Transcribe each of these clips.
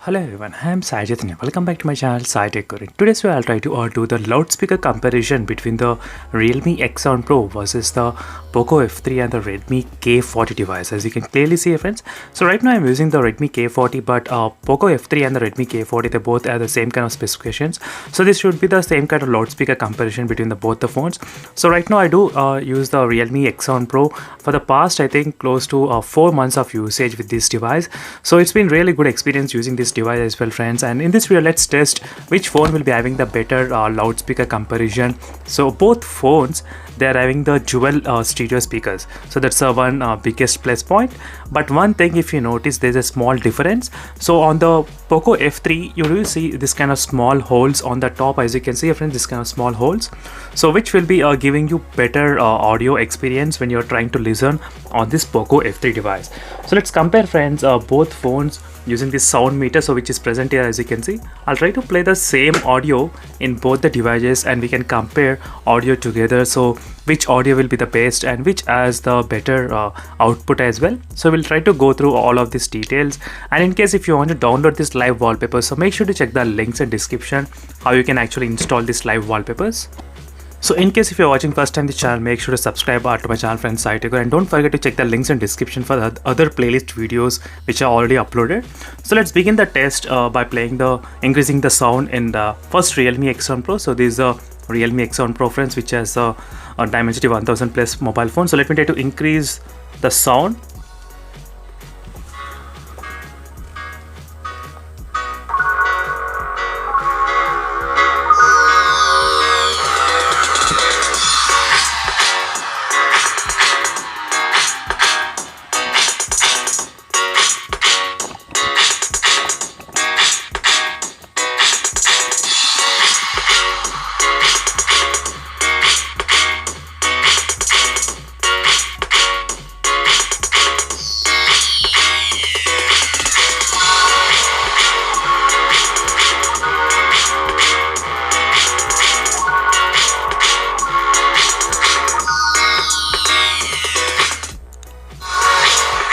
Hello everyone, I am Sai Chaitanya. Welcome back to my channel Sai Tech Korean. Today's video I'll try to do the loudspeaker comparison between the Realme X8 Pro versus the Poco F3 and the Redmi K40 device. As you can clearly see, friends. So right now I'm using the Redmi K40, but Poco F3 and the Redmi K40, they both have the same kind of specifications. So this should be the same kind of loudspeaker comparison between both the phones. So right now I do use the Realme X8 Pro for the past, I think, close to 4 months of usage with this device. So it's been really good experience using this device as well, friends. And in this video let's test which phone will be having the better loudspeaker comparison. So both phones, they are having the dual stereo speakers, so that's one biggest plus point. But one thing, if you notice, there's a small difference. So on the Poco F3 you will see this kind of small holes on the top. As you can see, friends, this kind of small holes, so which will be giving you better audio experience when you're trying to listen on this Poco F3 device. So let's compare, friends, both phones using this sound meter, so which is present here. As you can see, I'll try to play the same audio in both the devices and we can compare audio together, so which audio will be the best and which has the better output as well. So we'll try to go through all of these details, and in case if you want to download this live wallpapers, so make sure to check the links in description how you can actually install this live wallpapers. So in case if you're watching first time this channel, make sure to subscribe to my channel, friends, Sai Tech, and don't forget to check the links in description for the other playlist videos which are already uploaded. So let's begin the test by increasing the sound in the first Realme X8 Pro. So this is the Realme X8 Pro, friends, which has a Dimensity 1000 plus mobile phone. So let me try to increase the sound.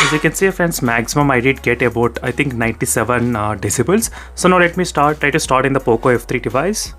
As you can see, friends, maximum I did get about, I think, 97 decibels. So now let me try to start in the Poco F3 device.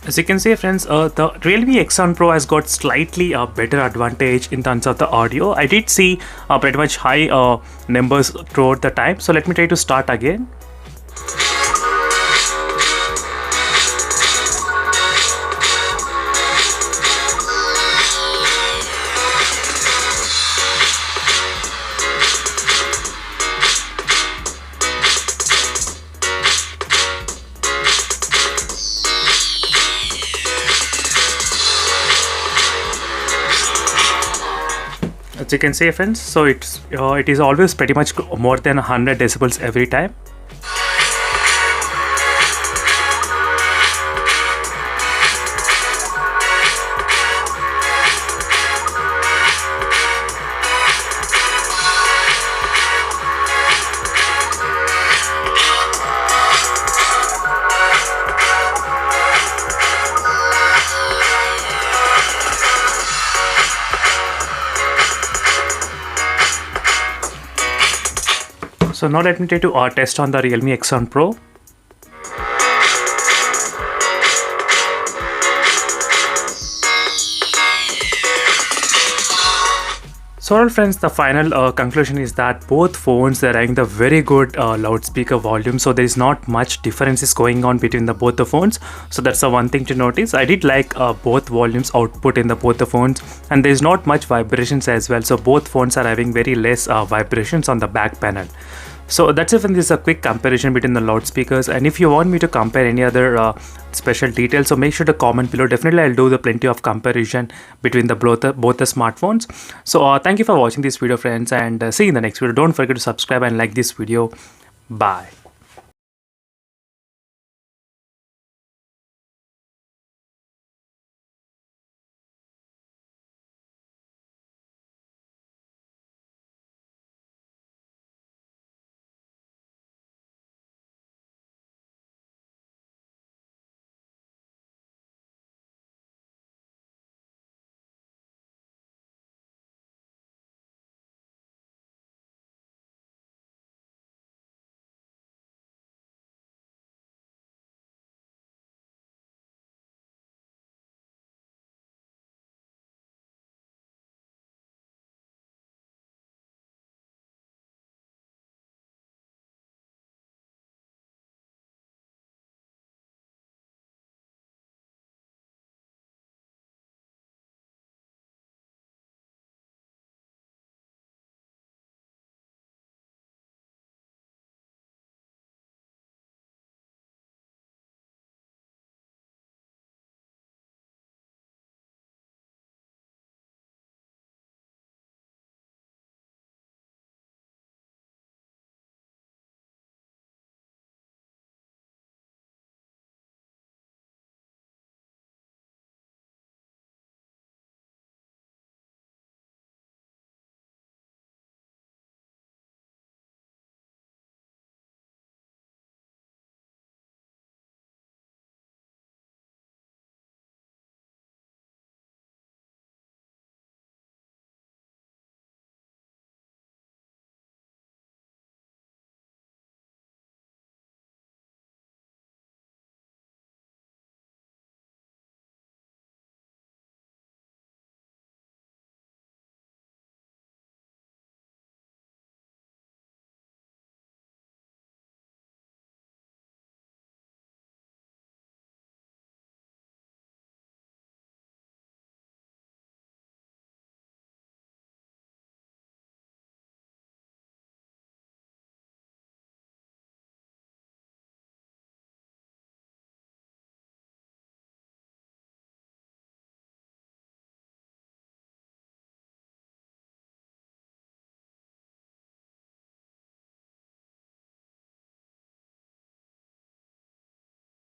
As you can see, friends, the Realme X8 Pro has got slightly better advantage in terms of the audio. I did see pretty much high numbers throughout the time. So let me try to start again. As you can see, friends, so it is always pretty much more than 100 decibels every time. So now let me try to test on the Realme X8 Pro. So all friends, the final conclusion is that both phones, they're having the very good loudspeaker volume, so there is not much differences going on between the both the phones. So that's the one thing to notice. I did like both volumes output in the both the phones, and there is not much vibrations as well, so both phones are having very less vibrations on the back panel. So that's it, and this is a quick comparison between the loudspeakers. And if you want me to compare any other special details, so make sure to comment below. Definitely I'll do the plenty of comparison between the both the smartphones. So thank you for watching this video, friends, and see you in the next video. Don't forget to subscribe and like this video. Bye.